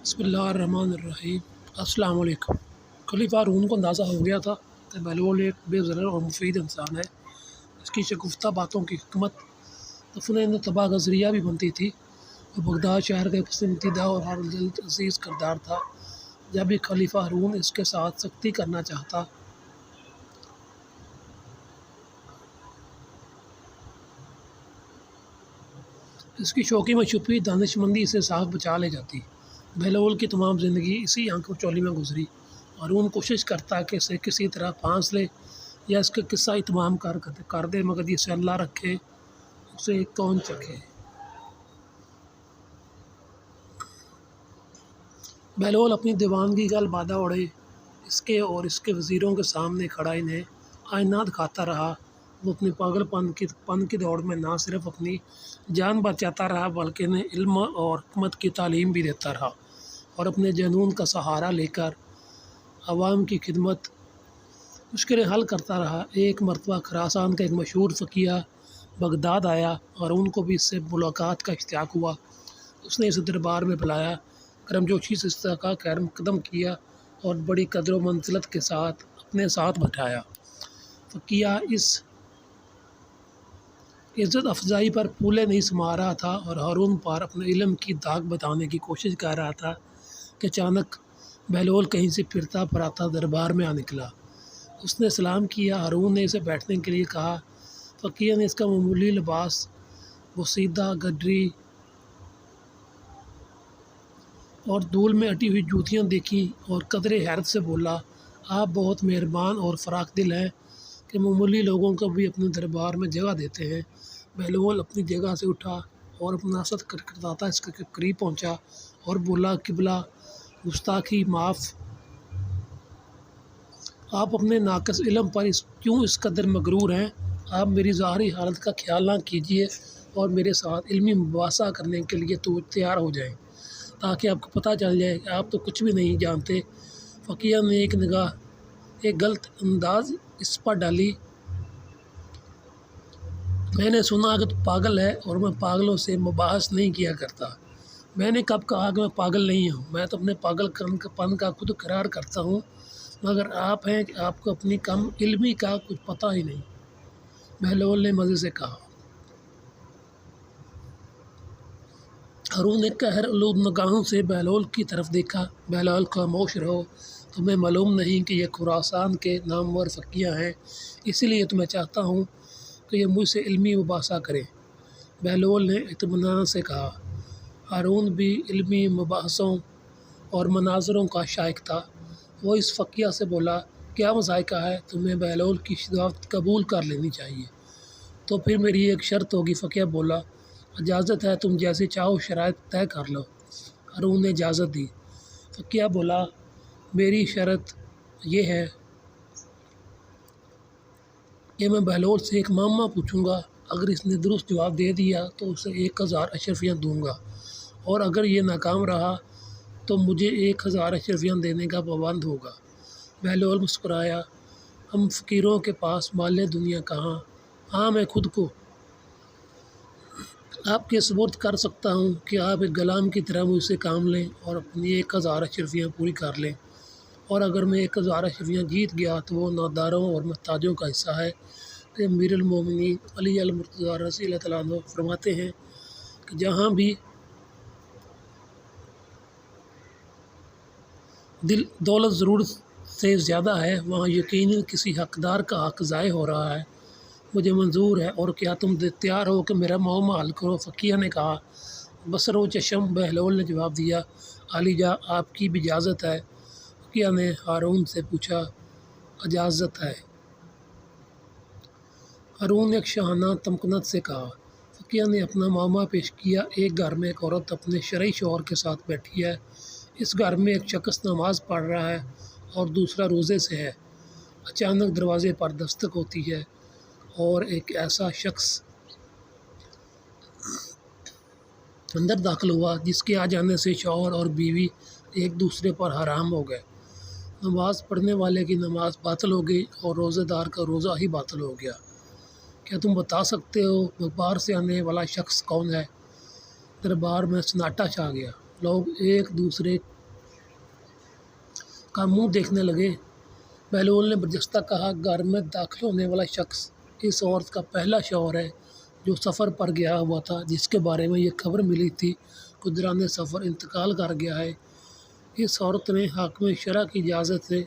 بسم اللہ الرحمن الرحیم۔ السلام علیکم۔ خلیفہ ہارون کو اندازہ ہو گیا تھا کہ بہلول ایک بے ضرر اور مفید انسان ہے۔ اس کی شگفتہ باتوں کی حکمت دفن تباہ کا ذریعہ بھی بنتی تھی۔ وہ بغداد شہر کا پسندیدہ اور ہر دل عزیز کردار تھا۔ جب بھی خلیفہ ہارون اس کے ساتھ سختی کرنا چاہتا اس کی شوخی میں چھپی دانش مندی اسے صاف بچا لے جاتی۔ بہلول کی تمام زندگی اسی آنکھوں چولی میں گزری۔ ہارون کوشش کرتا کہ اسے کسی طرح پھانس لے یا اس کا قصہ اتمام کر دے، مگر جسے اللہ رکھے اسے کون چکھے۔ بہلول اپنی دیوانگی کا البادہ اوڑھے اس کے اور اس کے وزیروں کے سامنے کھڑا انہیں آئینہ دکھاتا رہا۔ وہ اپنے پاگل پن کی دوڑ میں نہ صرف اپنی جان بچاتا رہا بلکہ انہیں علم اور حکمت کی تعلیم بھی دیتا رہا، اور اپنے جنون کا سہارا لے کر عوام کی خدمت مشکلیں حل کرتا رہا۔ ایک مرتبہ خراسان کا ایک مشہور فقیہ بغداد آیا اور ان کو بھی اس سے ملاقات کا اشتیاق ہوا۔ اس نے اسے دربار میں بلایا، کرمجوشی سے اس کا خیر مقدم کیا اور بڑی قدر و منزلت کے ساتھ اپنے ساتھ بٹھایا۔ فقیہ اس عزت افزائی پر پھولے نہیں سما رہا تھا اور ہارون پر اپنے علم کی داغ بتانے کی کوشش کر رہا تھا کہ اچانک بہلول کہیں سے پھرتا پھراتا دربار میں آ نکلا۔ اس نے سلام کیا۔ ہارون نے اسے بیٹھنے کے لیے کہا۔ فقیہ نے اس کا معمولی لباس، بوسیدہ گڈری اور دھول میں اٹی ہوئی جوتیاں دیکھیں اور قدرے حیرت سے بولا، آپ بہت مہربان اور فراخ دل ہیں کہ معمولی لوگوں کو بھی اپنے دربار میں جگہ دیتے ہیں۔ بہلول اپنی جگہ سے اٹھا اور اپنا سر کٹکھٹاتا اس کے قریب پہنچا اور بولا، قبلہ گستاخی معاف، آپ اپنے ناقص علم پر کیوں اس قدر مغرور ہیں؟ آپ میری ظاہری حالت کا خیال نہ کیجیے اور میرے ساتھ علمی مباحثہ کرنے کے لیے تیار ہو جائیں تاکہ آپ کو پتہ چل جائے کہ آپ تو کچھ بھی نہیں جانتے۔ فقیہ نے ایک غلط انداز اس پر ڈالی، میں نے سنا کہ تو پاگل ہے اور میں پاگلوں سے مباحث نہیں کیا کرتا۔ میں نے کب کہا کہ میں پاگل نہیں ہوں؟ میں تو اپنے پاگل پن کا خود اقرار کرتا ہوں، مگر آپ ہیں کہ آپ کو اپنی کم علمی کا کچھ پتہ ہی نہیں، بہلول نے مزے سے کہا۔ ہارون نے قہر آلود نگاہوں سے بہلول کی طرف دیکھا۔ بہلول، خاموش رہو، تمہیں معلوم نہیں کہ یہ خراسان کے نامور فقیہ ہیں، اسی لیے تو میں چاہتا ہوں کہ یہ مجھ سے علمی مباحثہ کریں، بہلول نے اطمینان سے کہا۔ ہارون بھی علمی مباحثوں اور مناظروں کا شائق تھا۔ وہ اس فقیہ سے بولا، کیا مذائقہ ہے، تمہیں بہلول کی دعوت قبول کر لینی چاہیے۔ تو پھر میری ایک شرط ہوگی، فقیہ بولا۔ اجازت ہے، تم جیسی چاہو شرائط طے کر لو۔ ہارون نے اجازت دی۔ فقیہ بولا، میری شرط یہ ہے کہ میں بہلول سے ایک معمہ پوچھوں گا، اگر اس نے درست جواب دے دیا تو اسے 1000 اشرفیاں دوں گا، اور اگر یہ ناکام رہا تو مجھے 1000 اشرفیاں دینے کا پابند ہوگا۔ بہلول مسکرایا، ہم فقیروں کے پاس مال دنیا کہاں؟ ہاں، میں خود کو آپ کے سپرد کر سکتا ہوں کہ آپ ایک غلام کی طرح مجھ سے کام لیں اور اپنی 1000 اشرفیاں پوری کر لیں، اور اگر میں 1000 اشرفیاں جیت گیا تو وہ ناداروں اور محتاجوں کا حصہ ہے۔ کہ امیر المومنین علی المرتضیٰ رضی اللہ تعالیٰ عنہ فرماتے ہیں کہ جہاں بھی دولت ضرورت سے زیادہ ہے وہاں یقیناً کسی حقدار کا حق ضائع ہو رہا ہے۔ مجھے منظور ہے، اور کیا تم تیار ہو کہ میرا معمہ حل کرو؟ فقیہ نے کہا۔ بصر و چشم، بہلول نے جواب دیا، عالی جاں، آپ کی بھی اجازت ہے؟ فقیہ نے ہارون سے پوچھا۔ اجازت ہے، ہارون نے ایک شاہانہ تمکنت سے کہا۔ فقیہ نے اپنا معمہ پیش کیا۔ ایک گھر میں ایک عورت اپنے شرعی شوہر کے ساتھ بیٹھی ہے۔ اس گھر میں ایک شخص نماز پڑھ رہا ہے اور دوسرا روزے سے ہے۔ اچانک دروازے پر دستک ہوتی ہے اور ایک ایسا شخص اندر داخل ہوا جس کے آ جانے سے شوہر اور بیوی ایک دوسرے پر حرام ہو گئے۔ نماز پڑھنے والے کی نماز باطل ہو گئی اور روزہ دار کا روزہ ہی باطل ہو گیا۔ کیا تم بتا سکتے ہو باہر سے آنے والا شخص کون ہے؟ دربار میں سناٹا چھا گیا۔ لوگ ایک دوسرے کا منہ دیکھنے لگے۔ بہلول نے برجستہ کہا، گھر میں داخل ہونے والا شخص اس عورت کا پہلا شوہر ہے جو سفر پر گیا ہوا تھا، جس کے بارے میں یہ خبر ملی تھی کہ دوران سفر انتقال کر گیا ہے۔ اس عورت نے حاکم شرع کی اجازت سے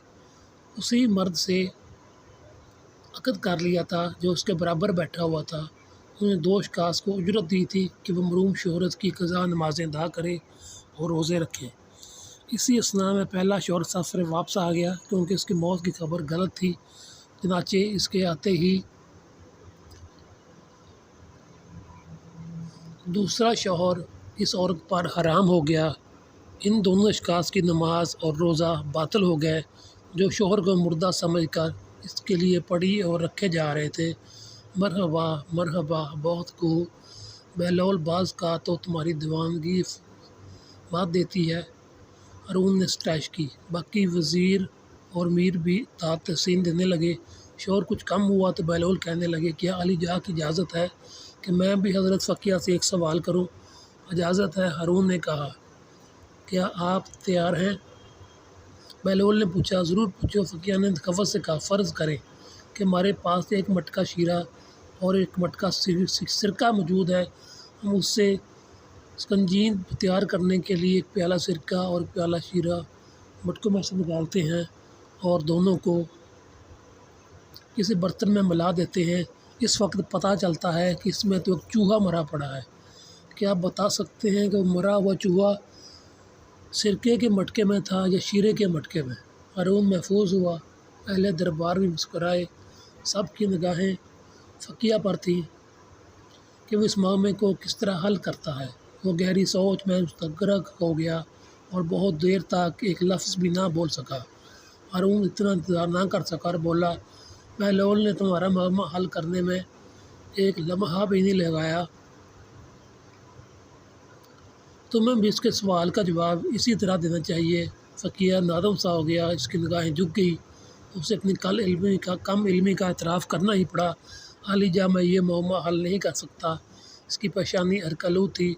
اسی مرد سے عقد کر لیا تھا جو اس کے برابر بیٹھا ہوا تھا۔ انہیں 2 اشخاص کو اجرت دی تھی کہ وہ مرحوم شوہر کی قضا نمازیں ادا کریں اور روزے رکھیں۔ اسی اثناء میں پہلا شوہر سفر واپس آ گیا کیونکہ اس کی موت کی خبر غلط تھی، چنانچہ اس کے آتے ہی دوسرا شوہر اس عورت پر حرام ہو گیا۔ ان دونوں اشخاص کی نماز اور روزہ باطل ہو گئے جو شوہر کو مردہ سمجھ کر اس کے لیے پڑھی اور رکھے جا رہے تھے۔ مرحبا مرحبا بہت خوب، بہلول بعض کا تو تمہاری دیوانگی بات دیتی ہے۔ ہارون نے ستائش کی۔ باقی وزیر اور میر بھی اطاعت تحسین دینے لگے۔ شور کچھ کم ہوا تو بہلول کہنے لگے، کیا علی جا کی اجازت ہے کہ میں بھی حضرت فقیہ سے ایک سوال کروں؟ اجازت ہے، ہارون نے کہا۔ کیا آپ تیار ہیں؟ بہلول نے پوچھا۔ ضرور پوچھو، فقیہ نے خفت سے کہا۔ فرض کریں کہ ہمارے پاس ایک مٹکا شیرہ اور ایک مٹکا سرکہ موجود ہے، ہم اس سے سکنجین تیار کرنے کے لیے ایک پیالہ سرکہ اور ایک پیالہ شیرہ مٹکوں میں سے نکالتے ہیں اور دونوں کو کسی برتن میں ملا دیتے ہیں۔ اس وقت پتہ چلتا ہے کہ اس میں تو ایک چوہا مرا پڑا ہے۔ کیا آپ بتا سکتے ہیں کہ وہ مرا ہوا چوہا سرکے کے مٹکے میں تھا یا شیرے کے مٹکے میں؟ ہارون محظوظ ہوا۔ اہل دربار بھی مسکرائے۔ سب کی نگاہیں فقیہ پر تھیں کہ وہ اس معاملے کو کس طرح حل کرتا ہے۔ وہ گہری سوچ میں مستغرق ہو گیا اور بہت دیر تک ایک لفظ بھی نہ بول سکا۔ ہارون اتنا انتظار نہ کر سکا اور بولا، بہلول نے تمہارا معاملہ حل کرنے میں ایک لمحہ بھی نہیں لگایا۔ تمہیں بھی اس کے سوال کا جواب اسی طرح دینا چاہیے۔ فقیہ نادم سا ہو گیا، اس کی نگاہیں جھک گئی۔ اسے اپنی کم علمی کا اعتراف کرنا ہی پڑا۔ علی جا، میں یہ معاملہ حل نہیں کر سکتا۔ اس کی پیشانی ارکلو تھی۔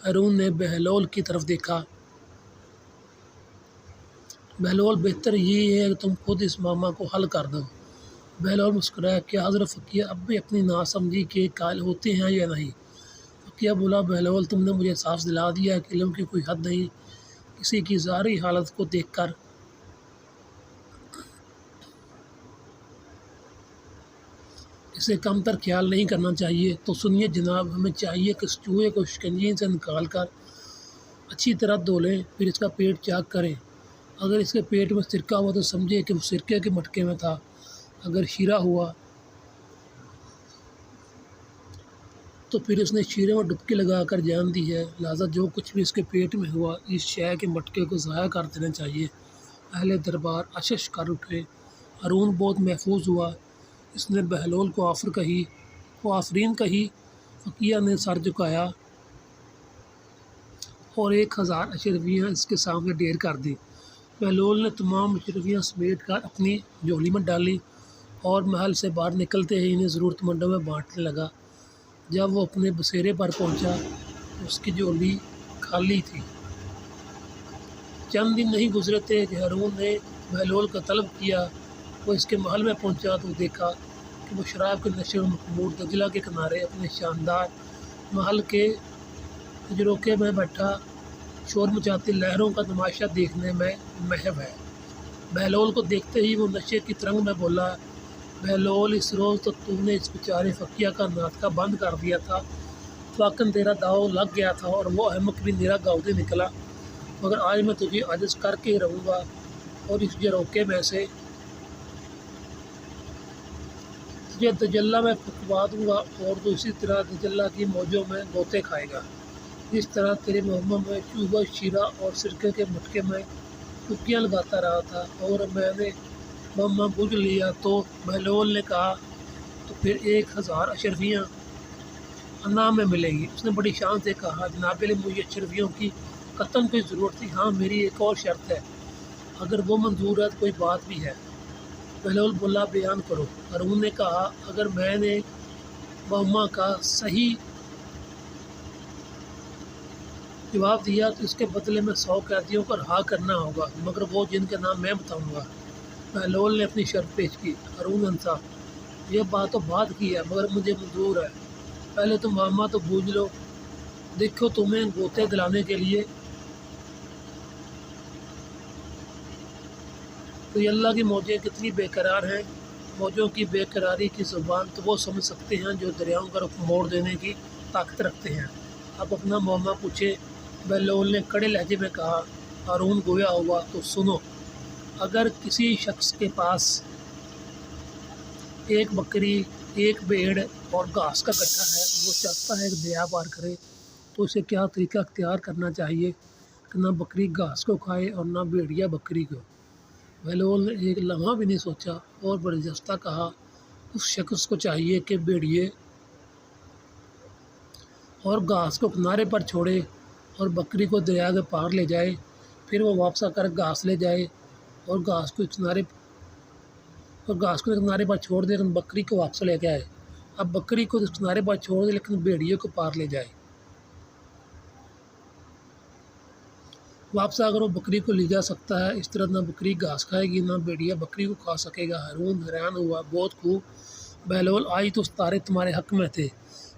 ہارون نے بہلول کی طرف دیکھا۔ بہلول، بہتر یہی ہے کہ تم خود اس معاملہ کو حل کر دو۔ بہلول مسکرایا، کیا حضرت فقیہ اب بھی اپنی ناسمجھی کے قائل ہوتے ہیں یا نہیں؟ فقیہ بولا، بہلول، تم نے مجھے صاف دلا دیا کہ علم کی کوئی حد نہیں۔ کسی کی ظاہری حالت کو دیکھ کر اسے کم تر خیال نہیں کرنا چاہیے۔ تو سنیے جناب، ہمیں چاہیے کہ اس چوہے کو شکنجین سے نکال کر اچھی طرح دھو لیں، پھر اس کا پیٹ چاک کریں۔ اگر اس کے پیٹ میں سرکہ ہوا تو سمجھے کہ وہ سرکے کے مٹکے میں تھا، اگر شیرہ ہوا تو پھر اس نے شیرے میں ڈبکی لگا کر جان دی ہے، لہٰذا جو کچھ بھی اس کے پیٹ میں ہوا اس شے کے مٹکے کو ضائع کر دینا چاہیے۔ اہل دربار اشش کر اٹھے۔ ہارون بہت محظوظ ہوا۔ اس نے بہلول کو آفرین کہی۔ فقیہ نے سر جھکایا اور 1000 اشرفیاں اس کے سامنے ڈھیر کر دیں۔ بہلول نے تمام اشرفیاں سمیٹ کر اپنی جھولی میں ڈالیں اور محل سے باہر نکلتے ہی انہیں ضرورت مندوں میں بانٹنے لگا۔ جب وہ اپنے بسیرے پر پہنچا تو اس کی جھولی خالی تھی۔ چند دن نہیں گزرے تھے کہ ہارون نے بہلول کا طلب کیا۔ وہ اس کے محل میں پہنچا تو دیکھا کہ وہ شراب کے نشے میں مخمور دجلہ کے کنارے اپنے شاندار محل کے جروکے میں بیٹھا شور مچاتی لہروں کا تماشا دیکھنے میں محو ہے۔ بہلول کو دیکھتے ہی وہ نشے کی ترنگ میں بولا، بہلول، اس روز تک تو نے اس بیچارے فقیہ کا ناطقہ بند کر دیا تھا، فاقن تیرا داؤ لگ گیا تھا اور وہ احمق بھی میرا گاؤدی نکلا، مگر آج میں تجھے عاجز کر کے ہی رہوں گا اور اس جروکے میں سے تجھے دجلہ میں پھکوا دوں گا اور تو اسی طرح دجلہ کی موجوں میں غوطے کھائے گا، جس طرح تیرے محمد میں چوہا شیرہ اور سرکے کے مٹکے میں ڈبکیاں لگاتا رہا تھا اور میں نے محمد بوجھ لیا۔ تو بہلول نے کہا، تو پھر 1000 اشرفیاں انا میں ملیں گی۔ اس نے بڑی شان سے کہا، جناب علی، مجھے اشرفیوں کی قطعاً کوئی ضرورت نہیں، ہاں میری ایک اور شرط ہے، اگر وہ منظور ہے تو کوئی بات بھی ہے۔ بہلول بولا، بیان کرو۔ ہارون نے کہا، اگر میں نے معمہ کا صحیح جواب دیا تو اس کے بدلے میں 100 قیدیوں کو رہا کرنا ہوگا، مگر وہ جن کے نام میں بتاؤں گا۔ بہلول نے اپنی شرط پیش کی۔ ہارون ہنسا، یہ بات تو بعد کی ہے، مگر مجھے منظور ہے۔ پہلے تم معامہ تو بوجھ لو۔ دیکھو تمہیں غوطے دلانے کے لیے تو یہ اللہ کی موجیں کتنی بے قرار ہیں۔ موجوں کی بے قراری کی زبان تو وہ سمجھ سکتے ہیں جو دریاؤں کا رخ موڑ دینے کی طاقت رکھتے ہیں۔ اب اپنا معامہ پوچھے، بہلول نے کڑے لہجے میں کہا۔ ہارون گویا ہوا، تو سنو، اگر کسی شخص کے پاس ایک بکری، ایک بھیڑ اور گھاس کا گٹھا ہے، وہ چاہتا ہے ایک دریا پار کرے، تو اسے کیا طریقہ اختیار کرنا چاہیے کہ نہ بکری گھاس کو کھائے اور نہ بھیڑیا بکری کو؟ بہلول نے ایک لمحہ بھی نہیں سوچا اور برجستہ کہا، اس شخص کو چاہیے کہ بھیڑیے اور گھاس کو کنارے پر چھوڑے اور بکری کو دریا کے پار لے جائے، پھر وہ واپس آ کر گھاس لے جائے اور گھاس کو کنارے پر چھوڑ دے، لیکن بکری کو واپس لے کے آئے۔ اب بکری کو کنارے پر چھوڑ دے لیکن بھیڑیے کو پار لے جائے۔ واپس آ کر وہ بکری کو لے جا سکتا ہے، اس طرح نہ بکری گھاس کھائے گی نہ بھیڑیا بکری کو کھا سکے گا۔ ہارون حیران ہوا، بہت خوب بہلول، آج تو ستارے تمہارے حق میں تھے۔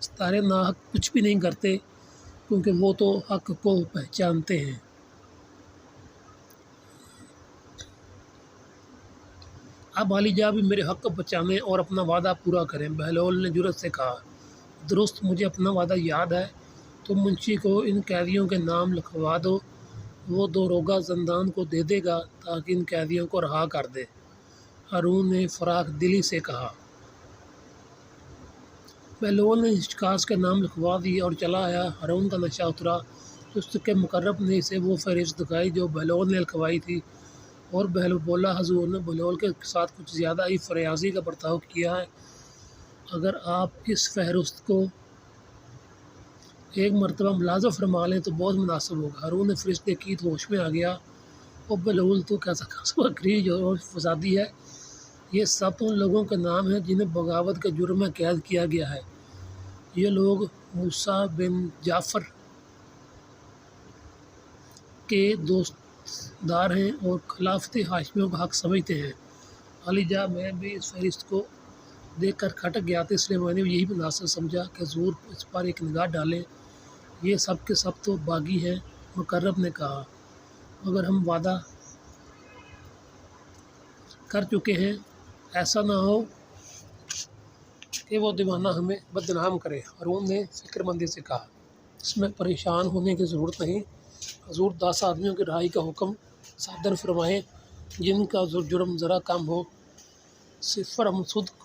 ستارے ناحق کچھ بھی نہیں کرتے کیونکہ وہ تو حق کو پہچانتے ہیں۔ اب علی جا بھی میرے حق کو پہچانیں اور اپنا وعدہ پورا کریں۔ بہلول نے جرأت سے کہا، درست، مجھے اپنا وعدہ یاد ہے۔ تم منشی کو ان قیدیوں کے نام لکھوا دو، وہ داروغہ زندان کو دے دے گا تاکہ ان قیدیوں کو رہا کر دے۔ ہارون نے فراخ دلی سے کہا۔ بہلول نے اشخاص کے نام لکھوا دیے اور چلا آیا۔ ہارون کا نشہ اترا تو اس کے مقرب نے اسے وہ فہرست دکھائی جو بہلول نے لکھوائی تھی، اور بہلول بولا، حضور نے بہلول کے ساتھ کچھ زیادہ ہی فریاضی کا برتاؤ کیا ہے۔ اگر آپ اس فہرست کو ایک مرتبہ ملاحظہ فرما لیں تو بہت مناسب ہوگا۔ ہارون نے فرشتے کی تو ہوش میں آ گیا، اور بہلول تو کیسا غریب اور فسادی ہے۔ یہ سب تو ان لوگوں کے نام ہیں جنہیں بغاوت کے جرم میں قید کیا گیا ہے۔ یہ لوگ موسیٰ بن جعفر کے دوست دار ہیں اور خلافت ہاشمیوں کا حق سمجھتے ہیں۔ علی جا، میں بھی اس فہرست کو دیکھ کر کھٹک گیا تھا، اس لیے میں نے یہی مناسب سمجھا کہ حضور اس پر ایک نگاہ ڈالیں۔ یہ سب کے سب تو باغی ہیں۔ مقرب نے کہا، مگر ہم وعدہ کر چکے ہیں، ایسا نہ ہو کہ وہ دیوانہ ہمیں بدنام کرے۔ ہارون نے فکر مندی سے کہا، اس میں پریشان ہونے کی ضرورت نہیں۔ حضور 10 آدمیوں کی رہائی کا حکم صادر فرمائیں جن کا جرم ذرا کم ہو، صفر ہم صدق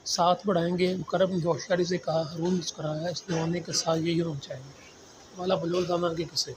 ساتھ بڑھائیں گے۔ مقرب نے ہوشیاری سے کہا۔ ہارون مسکرایا، اس دیوانے کے ساتھ یہی ہونا چاہیے۔ والا بلول دانا کے قصے۔